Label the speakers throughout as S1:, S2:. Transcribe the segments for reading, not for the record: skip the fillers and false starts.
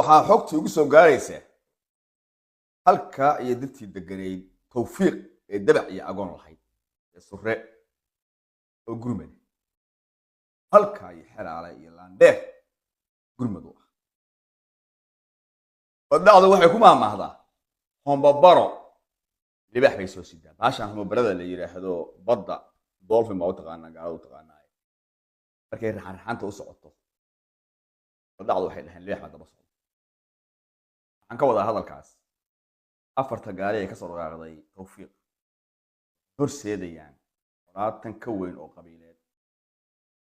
S1: waxaa xogta ugu soo gaaraysa halka iyo dadkii deganeyd tawfiiq ee dabac iyo agoon lahayd ee surre oo gurmad halka iyo xeraale iyo laandheer gurmad u ah wadacdu waxay ku maahmaahdaa hombabaro libax bay soo sidaa baashaan hombabarada la yiraahdo badda dolphin baa u taqaanaa gaalada u taqaanaa markay raxan-raxanta u socoto wadacdu waxay dhahaan libax baa daba socda waxaan ka wadaa hadalkaas afarta gaari ay ka soo dhaqaaqday tawfiiq horseedayaan waraatan ka weyn oo qabiileed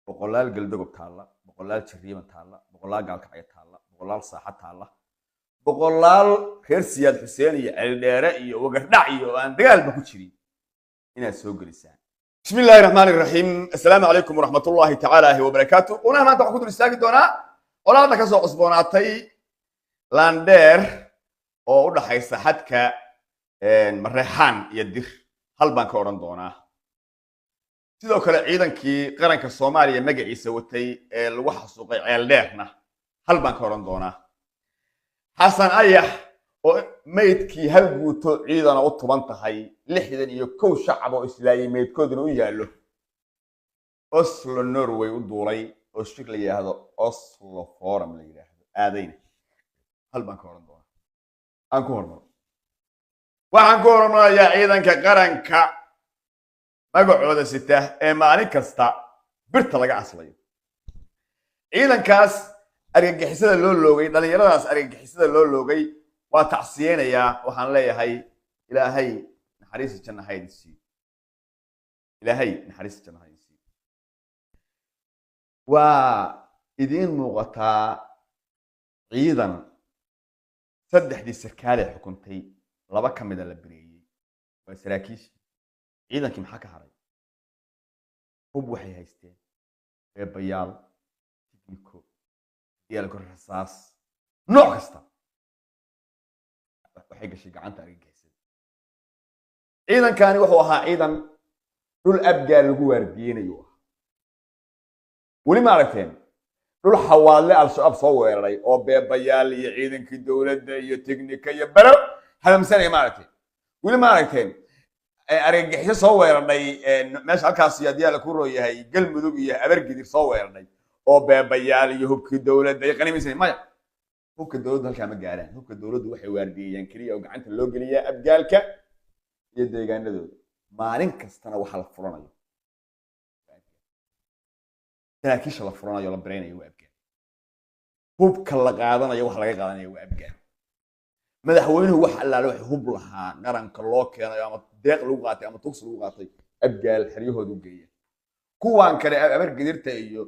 S1: boqolaal galdogob taalla boqolaal jariiban taalla boqolaal gaalkacyo taalla boqolaal saaxa taalla boqolaal reer siyaad xuseen iyo ceeldheere iyo wagardhac iyo aan dagaalba ku jirin inaad soo gelisaan bismillaahi raxmaani raxiim assalaamu calaykum waraxmatullaahi tacaala wabarakaatu qunaa maanta waxaan ku dul istaagi doonaa colaadda ka soo cusboonaatay laandheer oo u dhaxaysa xadka mareexaan iyo dir hal baan ka odhan doonaa sidoo kale ciidankii qaranka soomaaliya magaciisa watay ee lagu xasuuqay ceeldheerna hal baan ka odhan doonaa xasan ayax oo meydkii hal guuto ciidana u tuban tahay 61 shacab oo islaayay meydkooduna u yaallo oslo norway u duulay oo shir la yiraahdo oslo forum la yiraahdo aadayna hal baan ka odhan doonaa aan ku hormaro waxaan ku hormarayaa ciidanka qaranka magacooda sita ee maalin kasta birta laga aslayo ciidankaas argagixisada loo loogay dhalinyaradaas argagixisada loo loogay waa tacsiyeenayaa waxaan leeyahay ilaahay naxariista janna ha idin siiyo ilaahay naxariista janna ha idin siiyo waa idiin muuqataa ciidan saddexdii sarkaale xukuntay laba ka mida la bireeyey waa saraakiishii ciidankii maxaa ka haray hub waxay haysteen beebayaal tikniko diyaalka rasaas nooc kasta waxay gashay gacanta argagixisada ciidankani wuxuu ahaa ciidan dhul abgaal lagu waardiyeynayo ah weli ma aragteen dhul xawaadle al-shabaab soo weeraray oo beebayaal iyo ciidankii dowladda iyo tiknika iyo baro halamsanaya ma aragteen weli ma aragteen argagixiso soo weeraray meesha halkaas yaadiyaal ku rooyahay galmudug iyo abargidir soo weeraray oo beebayaal iyo hubkii dowladda ay qanimaysan maya hubka dowladda halka ma gaaraan hubka dowladdu waxay waardiyeen kaliya oo gacanta loo geliyaa abgaalka iyo deegaanadooda maalin kastana waxa la furanayo saraakiisha la furanayo la bareynayo waa abgaal hubka la qaadanayo wax laga qaadanayo waa abgaal madaxweynuhu wax allaale wax hub lahaa qaranka loo keenayo ama deeq lagu qaatay ama tugs lagu qaatay abgaal xeryahooda u geeya kuwaan kale abargidirta iyo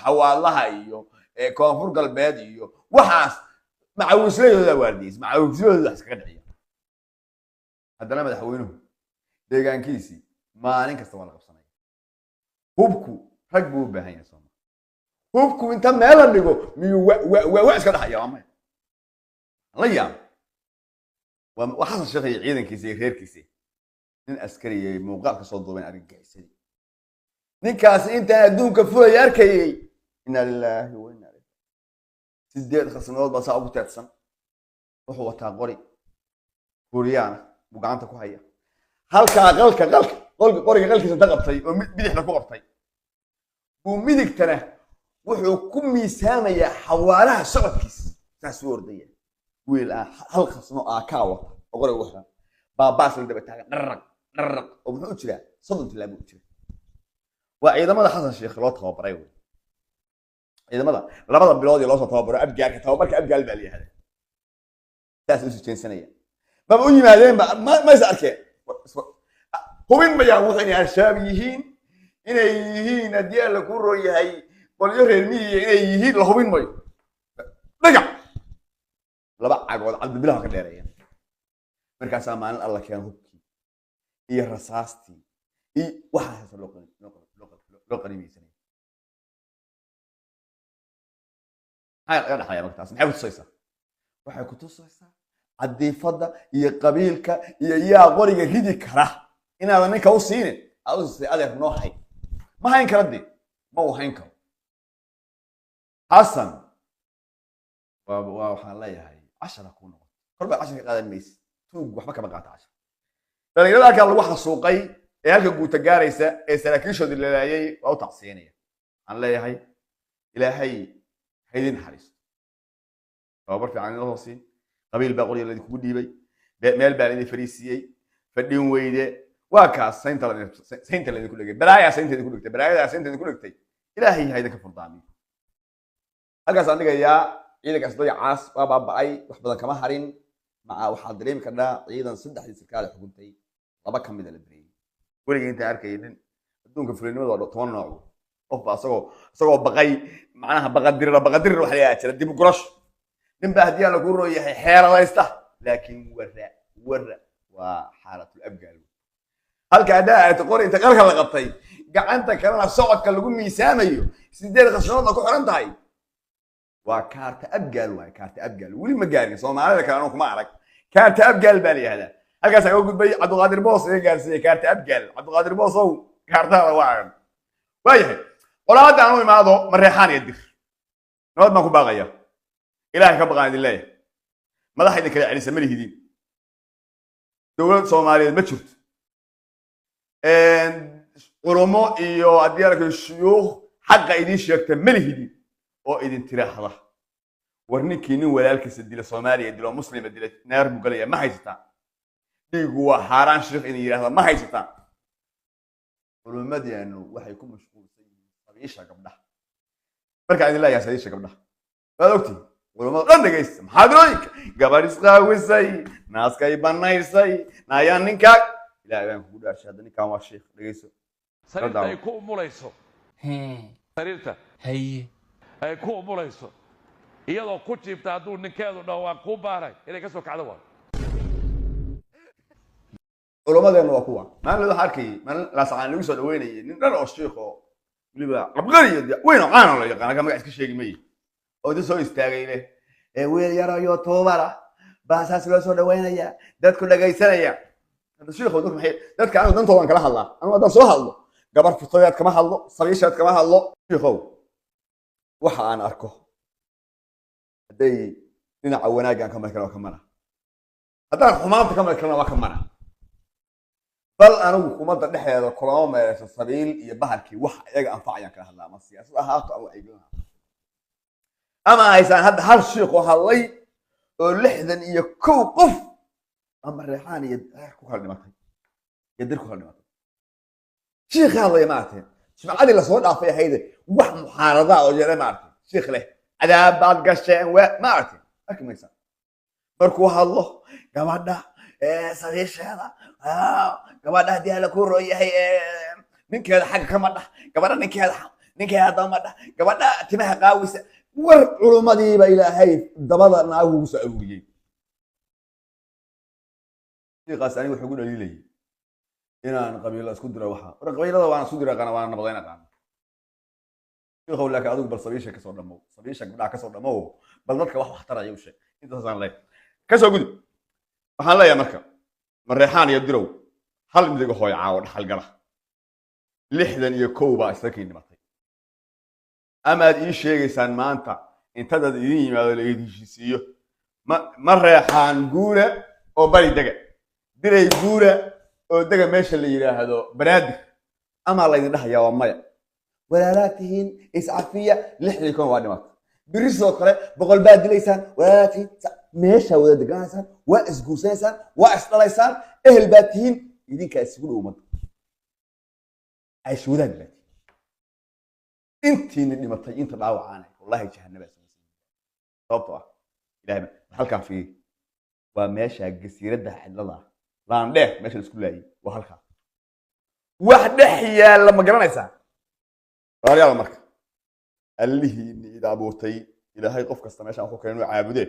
S1: xawaadlaha iyo koonfur galbeed iyo waxaas macawislayooda waardiis macawislayooda iskaga dhiciya haddana madaxweynuhu deegaankiisii maalin kasta waa la qabsanaya hubku rag buu u baahan yahay Soomaaliya hubku inta meel la dhigo miyuu waa iska dhaxaya ama la yaab waxaan shaqeeyay ciidankiisa iyo reerkiisa nin askari ah muuqaal ka soo duuban argagixisada ninkaas inta adduunka fulay arkayay inna lillahi wa inna ilayhi sideed khasnood baa saa ugu taadsan wuxuu wataa qori Kuuriyana buu gacanta ku haya halka qoriga qalkiisa inta qabtay oo bidixda ku qabtay buu midigtana wuxuu ku miisaamayaa xawaaraha socodkiisa saas u ordaya wiil hal khasno ka wata oo qoriga waxa baabaas la daba taagan dharraq oo muxuu jiraa 30 tilaabo u jira waa ciidamada xasan sheekh loo tababaray ciidamada labada bilood ee loo soo tababaro abgaalka tababarka abgaal baa leeyahay taas u jeensanaya ma u yimaadeen ma is arkeen hubin ma yaa wuxuu inay al-shabaab yihiin inay yihiin adiyaal la ku rooyahay qolyo reer miyiga inay yihiin la hubin mayo dhaga laba cagood cabdibilaha ka dheereeyay markaas maalin alla keen hubkii iyo rasaastii iyo waxa loo qanimaysanay maxay dhaxayaan markaas maxay ku tusaysaa waxay ku tusaysaa cadiifada iyo qabiilka iyo yaa qoriga ridi kara inaad ninka u siinin adeer noo hay ma hayn kara dee ma u hayn karo xasan waxaan leeyahay 10 ku noqon kolba 10 qaadan maysid tuug waxba kama qaata 10 dhalinyarada halka lagu xasuuqay ee halka guuta gaaraysa ee saraakiishoodii la laayay waa u tacsiinaya aan leeyahay ilaahay haydin xariisto tababar fiican inoo siin qabiil baa qoriyo ladii kugu dhiibay meel baa ladii fariisiyey fadhin weyde waa kaas saynta ladii ku dhigay balaaya saynta ladii ku dhigtay balaayada saynta ladii ku dhigtay ilaahay hayda ka furdaamiyo halkaas aan dhigayaa ciidankaas dayacaas waa baaba'ay wax badan kama harin maca waxaad dareemi karnaa ciidan 3 sarkaal xukuntay 2 ka mid ah la dareemay weligii inta arkaynin adduunka fulinimada waa 10 nooc qof baa asagoo baqay macnaha baqadir waxa la jira dib u gurash nin baa hadii la guuro yahay xeeladaysta laakiin warra waa xaalatul abgaal halka aad qori inta qarka la qabtay gacanta kalena socodka lagu miisaamayo 8 qasnood ku xiran tahay waa kaarta abgaal weli ma gaarin Soomaalida kale anoo kuma arag kaarta abgaal baa leeyahay halkaas ay ugu gudbay Cabduqaadir Boos ee gaarsiiyay kaarta abgaal Cabduqaadir Boos oo kaartada waa waayahay qolaada aanu imaado mareexaan iyo dir nabad ma ku baaqaya ilaahay ka baqaan idin leeyahay madaxayda kale celisa ma lihidin dowlad Soomaaliyeed ma jirto qolomo iyo adiyarka shuyuukh xaq idin sheegta ma lihidin oo idin tiraahda war ninkii nin walaalkiisa dila Soomaaliya dilo muslima dila naar buu galaya ma haysata dhiigu waa xaraan sheekh in yiraahdo ma haysata qolomadiyanu waxay ku mashquulsan yihiin sabiisha gabdhaha marka idin la yaasayisha gabdhaha waad ogtii qolomada dhan dhageysta maxaadooyinka gabar isqaawisay naaskay banaysay naayaan ninka ilaahay baan kugu dhaashay hadda ninkan waa sheekh dhageyso
S2: sariirta ay ku umulayso sariirta ay ku umulayso iyadoo ku jiibta hadduu ninkeedu dhaho waan kuu baaray inay ka soo kacdo waa
S1: qolomadeena waa kuwa maalin waxa arkay maalin la saxan lagu soo dhaweynayay nin dhan oo sheekh oo waliba qabqariyo weyn oo caan la yaqaan ka magac iska sheegi may oo dad soo istaagay leh weel yar iyo toobara baasaas loo soo dhaweynaya dadku dhageysanaya sheekhu dadka aan dantoodan kala hadlaa anu haddaan soo hadlo gabar furtadeed kama hadlo sabiishaad kama hadlo sheekhow waxa aan arko hadday dhinaca wanaaggan ka markana waa ka mana haddaan xumaanta ka markana waa ka mana bal anigu xukuumadda dhexdeeda kulamo meeraysa sabiil iyo bahalkii wax iyaga anfacayaan kala hadlaa ama siyaasad ahaato ama wacyigelin ama haysaan hadda hal sheekhu hadlay oo 61 qof ama reexaan iyo ku kala dhimatay dir ku kala dhimatay sheekh hadlay maartay sumcadii la soo dhaafay hayde wax muxaarada oo jeeray maartay sheekh leh adaabad gasheen waa maartay arkimaysa markuu hadlo gabadha sadeesheeda gabadha hadii la ku rooyahay ninkeeda xaq kama dhax gabadha ninkeeda ma dhax gabadha timaha qaawisa war culumadii ba ilaahay dabada naagu soo aruuriyay sheekhaas ani wuxuu ku dhaliilay inaan qabiilo isku diro waxa qabiilada waan isku diro qana waan nabadayna qaan sheekhow laakiin adigu bal sabiisha ka soo dhamow sabiisha gabdhaha ka soo dhamow bal dadka wax taraya u sheeg intaas aan leeyahay ka soo gudub waxaan leeyahay marka mareexaan iyo dirow hal midig hooy caawo dhaxal gala 61 baa isakii dhimatay ama aad ii sheegaysaan maanta inta dad idin yimaado la heshiisiyo mareexaan guura oo bari dega diray guura oo dega meesha la yiraahdo banaadir ama la idin dhahayaa waa maya walaalaatihiin iscafiya 61 waa dhimatay birisoo kale boqol baad dilaysaan walaalaatihiin meesha wada deganaysaan waa isguursanaysaan waa isdhalaysaan ehel baad tihiin idinkaa isugu dhow umada ay shuudaan baad intiina dhimatay inta dhaawacaanay wallahi jahannaba sababtoo ah ilaahay halkaan fiir waa meesha gasiiradda xidlada laan dheer meesha isku laayay waa halkaan wax dhex yaala ma garanaysaa waaryaal marka allihii ida abuurtay ilaahay qof kasta meesha aan ku keenno caabudee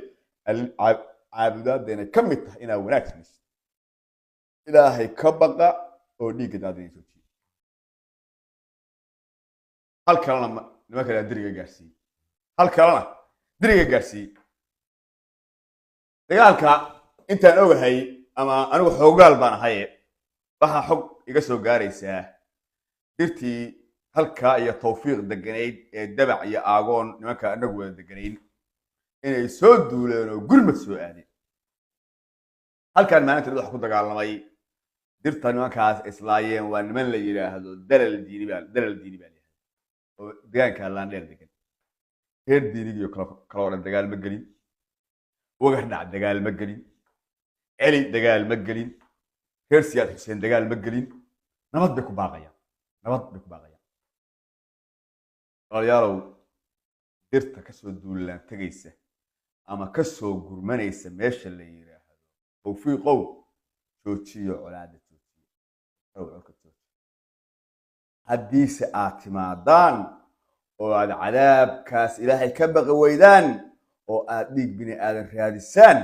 S1: caabudaadena ka mid tahay inaa wanaag samayso ilaahay ka baqa oo dhiigga daadinayso hal kalena nima kale diriga gaarsiiyey hal kalena diriga gaarsiiyey dagaalka intaan ogahay ama anigu xoogaal baan ahay waxa xog iga soo gaaraysaa dirtii halka iyo tawfiiq deganayd ee dabac iyo aagoon nimanka anagu wada deganayn inay soo duuleen oo gurmad soo aadeen halkan maalinta wax ku dagaalamay dirta nimankaas islaayeen waa niman la yiraahdo dalal diini baa oo deegaanka Laandheer degan heer diiniga iyo kala wada dagaal ma gelin wagar dhac dagaal ma gelin eli dagaal ma gelin heer siyaad xuseen dagaal ma gelin nabad bay ku baaqayaan walaalayaalow dirta ka soo duulaan tagaysa ama ka soo gurmanaysa meesha la yiraahdo tawfiiqow joojiyo colaada haddii se aad timaadaan oo aad cadaabkaas ilaahay ka baqi weydaan oo aad dhiig bini aadan raadisaan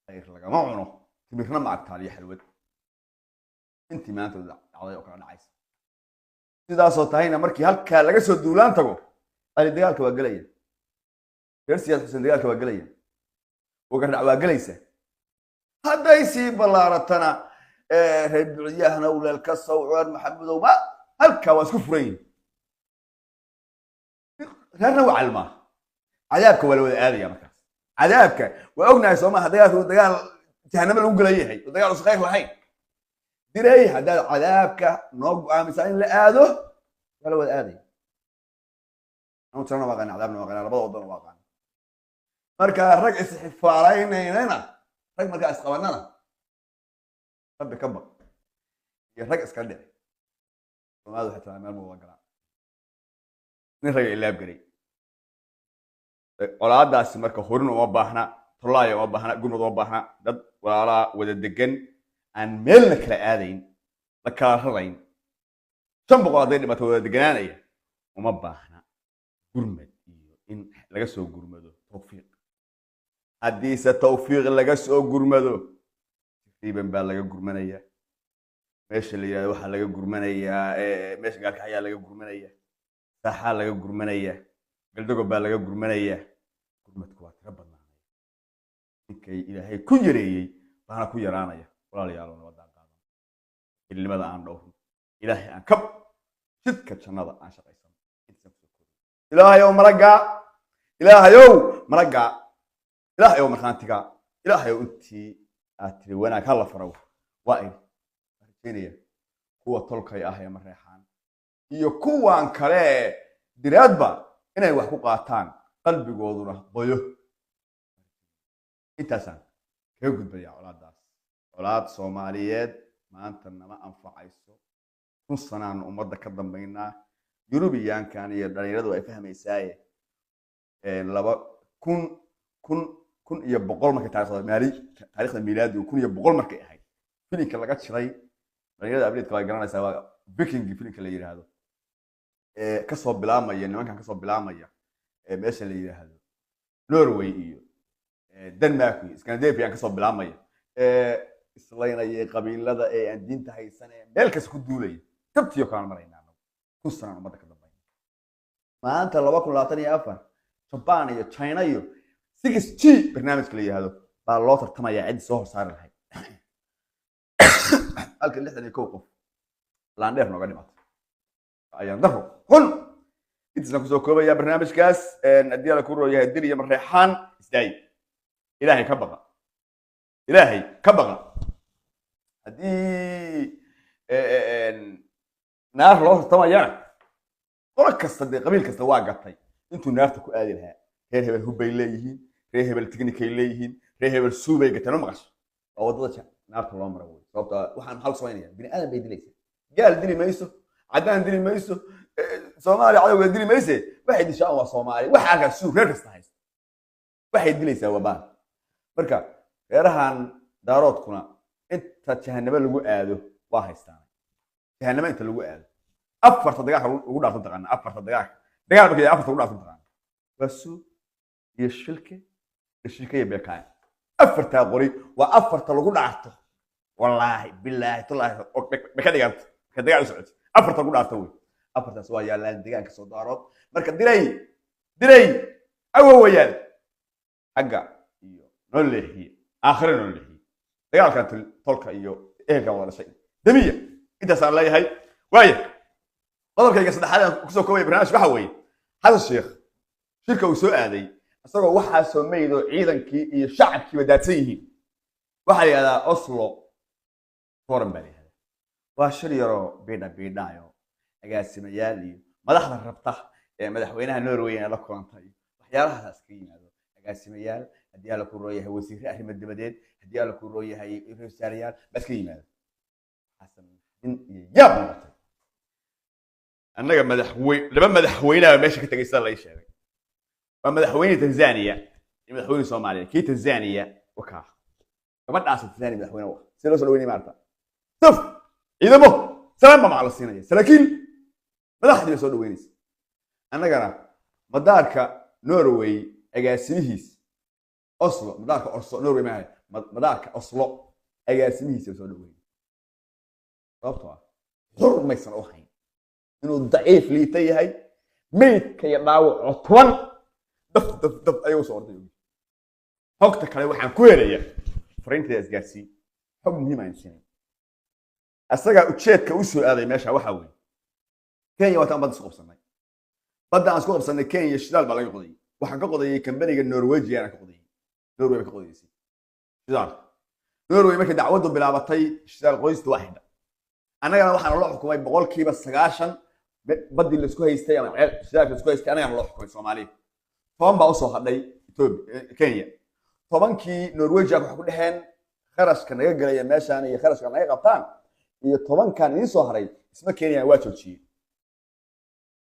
S1: khayr lagama cuno timirna ma agtaaliyo xalwad intii maanta dhacday oo kala dhacaysa sidaasoo tahayna markii halkaa laga soo duulaan tago ali dagaalka waa gelaya reer siyaad xuseen dagaalka waa gelaya wagardhac waa gelaysa hadday sii ballaaratana reer buuciyahana uleel ka sawcaan maxamedow ma halkaa waa isku furan yihin reerna waa calmaa cadaabka waa la wada aadaya markaas cadaabka waa ognahay soo maaha dagaalku dagaal jahanamo lagu gelayahay oo dagaal usan khayr lahayn diray haddaad cadaabka noo go'aamisaa in la aado waa la wada aadaya anu tirana waa qana cadaabna waa qana labada wadana waa qana marka rag isxifaalaynayna rag markaa isqabanana rabbi ka baq iyo rag iska dhici soomaalida waxay tahay meel muuqda galaa nin raga ilaab garay colaadaasi marka horin uma baahna tolaaya uma baahna gurmad uma baahna dad walaalaa wada degan aan meelna kala aadayn la kala rarayn 500 hadday dhimato wada deganaanaya uma baahna gurmad iyo in laga soo gurmado tawfiiq haddiise tawfiiq laga soo gurmado تقريبا baa laga gurmanaya meesha la yiraahdo waxa laga gurmanaya meesha gaalka ayaa laga gurmanaya saxa laga gurmanaya galdago baa laga gurmanaya gurmadku waa tira badnaanaya inkay ilaahay ku yareeyay baana ku yaraanaya walaalayaal nabadaan qaadan ilmada aan dhowr ilaahay aan kab jidka jannada aan shaqaysan ilaahayow ilaahayow marxaantiga ilaahayow intii أتري وأنا كلا فرو وائل أرجينيا هو تلقي أهيا مريحان يكون عن كله درادبا إنه يوحكو قاتان قلبي قوضنا ضيو إنتسان كيف قد بدي أولاد داس أولاد صوماليات ما أنت ما أنفع عيسو نصنا عن أمضى كذا بيننا يوروبيان كان يردوا يفهم يساي لبا kun iyo boqol markay taariikhda miilaadi kun iyo boqol markay ahayd filimka laga jiray dhalinyarada abreedka way garanaysaa waa viking filimka la yiraahdo ka soo bilaamaya nimankan ka soo bilaamaya meesha la yiraahdo Norway iyo Denmark iyo Scandinavia ka soo bilaamaya islaynaya qabiilada ee aan diinta haysan meel kas ku duulay tabtiyo kaan maraynaa kun sano umada ka dambeeyay maanta 2024 Japan iyo China iyo 6G barnaamijka la yiraahdo baa loo tartamaya cid soo horsaar lahayd halka 61 qof Laandheer nooga dhimatay ayaan daro kun inta ku soo koobaya barnaamijkaas hadii la ku rooyahay dil iyo mareexaan isdaay ilaahay ka baqa hadii naar loo tartamaya qolo kasta qabiil kasta waa gatay intuu naarta ku aadi lahaa heer hebel hubay leeyihiin reer hebel technical leeyihiin reer hebel suubay gatano maqash oo wadada naarta loo maro sababta waxaan hal sooynaya bini aadan bay dilaysaa gaal dili mayso cadaan dili mayso Soomaali cadawga dili mayso waxay dishaan waa Soomaali waxa ka suub reer kasta haysta waxay dilaysaa wabaan marka reerahan daaroodkuna inta jahanaba lagu aado waa haystaan jahanaba inta lagu aado afarta dagaal ugu dhaafo taqaan afarta dagaal markay afarta ugu dhaafo taqaan wasu يشلكي بكاي أفرت قولي وأفرت لقول عرته والله بالله طلع بكذا سعود أفرت لقول عرته أفرت سواء يا لان دقان كصدارات مركز دري أول ويال حقا نقول هي آخرين نقول هي دقان كانت تلقى إيه كان ولا شيء دمية أنت صار لي هاي وايه قدر كي يصدق حاجة كسو كوي برنامج بحوي هذا الشيخ shirka uu soo aaday isagoo waxaa soo meeydo ciidankii iyo shacabkiiba daadsan yihiin waxa la yiraahdaa Oslo Forum baa la yiraahdaa waa shir yaroo biidhaayo agaasimayaal iyo madaxda rabta ee madaxweynaha Norway la kulantay waxyaalahaas ka yimaado agaasimayaal haddii la ku rooyahay wasiir arrimo dibadeed haddii la ku rooyahay ra'iisul bas ka yimaado xasan in yaab noqotay annaga laba madaxweynaha meesha ka tagaysa la sheegay waa madaxweyne Tanzania iyo madaxweyne Soomaaliya kii Tanzania wakaa gabadhaas Tanzania madaxweyne waa si loo soo dhaweynay maarta saf ciidamo salaam ma la siinaya salaakiin madaxdii soo dhaweynaysa annagana madaarka Norway agaasimihiis Oslo madaarka Oslo Norway ma madaarka Oslo agaasimihiis soo dhaweynay sababtoo ah xurmaysan oo hayn inuu daciif liita yahay meydka iyo dhaawac toban daf ayuu soo orday xogta kale waxaan ku helayaa fariinta isgaarsiin xog muhiim ah insiin asaga ujeedka u soo aaday meesha waxa weeye Kenya waa tan bad isku qabsanay badda aan isku qabsanay Kenya shidaal baa laga qoday waxaan ka qodayay kambaniga Norwegian ka qodayay Norway ka qodaysay shidaal Norway markii dacwadu bilaabatay shidaal qoysta waahida anagana waxaan loo xukumay 90% badii la isku haystay ama shidaalka isku haystay anagana loo xukumay Soomaaliya toban baa u soo hadhay Kenya tobankii Norwegian waxa ku dhaxeen kharashka naga galaya meeshaan iyo kharashka naga qabtaan iyo tobankan in soo haray isma Kenya waa joojiyay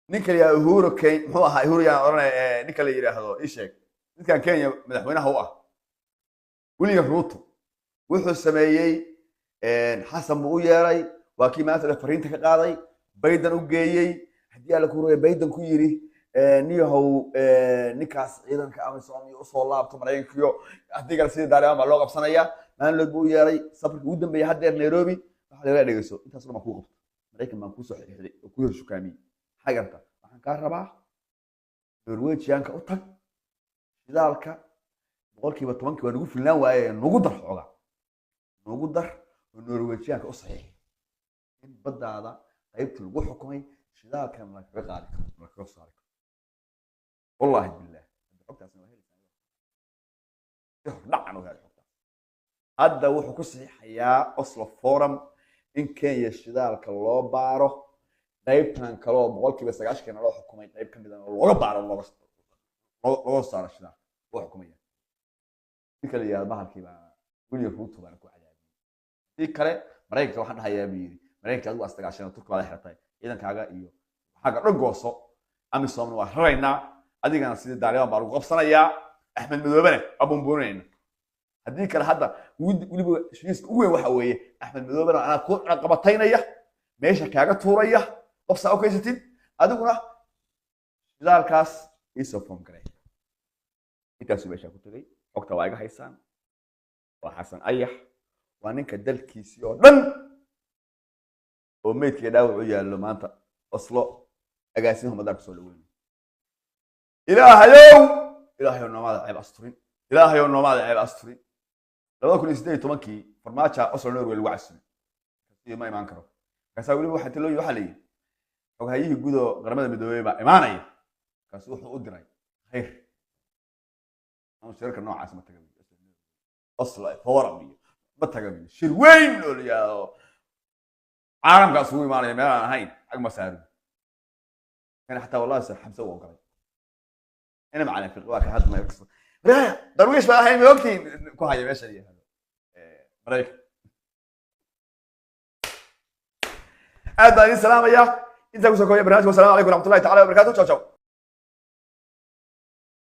S1: ninka la Uhuru Kenya muxuu ahaa Uhuru yaa oranay ninka la yiraahdo isheeg ninkan Kenya madaxweynaha u ah William Ruto wuxuu sameeyay xasan buu u yeeray waa kii maanta fariinta ka qaaday Biden u geeyay hadii la ku rooyay Biden ku yiri niyahow ninkaas ciidanka Amazon iyo soo laabto Mareykanka adiga sidii daaraan baa loo qabsanaya maan loo buu yeeray safarka ugu dambeeyay hadeer Nairobi waxa laga dhigayso intaas ma ku qabto Mareykan baan ku soo xiriiray oo ku hor shukaamay xagarta waxaan ka rabaa Norwegian-ka u tag shidaalka 10% waa nagu filan waaye nagu dar xooga nagu dar Norwegian-ka u saxiix in baddaada qaybta lagu xukumay shidaalkan la kaga qaadi karo la kaga saari karo wallahi billah xogtaasna waa helaysaa dhacno hada xogtaas hadda wuxuu ku saxiixayaa Oslo Forum in Kenya shidaalka loo baaro qaybtan kale oo 90% loo xukumay qayb ka mid ah looga baaro loo saaro shidaal oo xukumaya ninka la yiraahdo bahalkiiba William Ruto baan ku cadaadiyay si kale Mareykanka waxaan dhahayaa biyiri Mareykanka adigu astagaashana Turkiga la xirtay ciidankaaga iyo xaga dhagooso Amazon waa raraynaa adigana sidii Daaliban baa lagu qabsanayaa Axmed Madoobane abunbuunayna hadii kale hadda waliba shiiska ugu weyn waxa weeye Axmed Madoobane ana ku qabataynaya meesha kaaga tuuraya qofsa oo kaysatid adiguna shidaalkaas isoo form garay intaas meesha ku tagay xogta waa iga haysaan waa Xasan Ayax waa ninka dalkiisii oo dhan oo meedkii dhaawac u yaalo maanta Oslo agaasimaha madaarka soo dhaweeyay ilaahayow noomada ceeb asturin ilaahayow noomada ceeb asturin 2018 farmaajo Oslo Norway lagu casumay si ma iman karo kaasa waliba waxa talooyin waxa leeyahay xogaayihii gudo qaramada midoobay baa imaanaya kaas wuxuu u diray khayr ama shirka noocaas ma tagay Oslo Forum ma tagay shir weyn oo liyaa عالم قاسوي مالي ما هين حق مسار كان حتى والله حمسه وقري انا معنا في الواقع هذا ما يقصد لا درويش بقى هين وقتي كو هاي ماشي هذا بريك هذا السلام يا انت وسكوا يا برنامج والسلام عليكم ورحمه الله تعالى وبركاته تشاو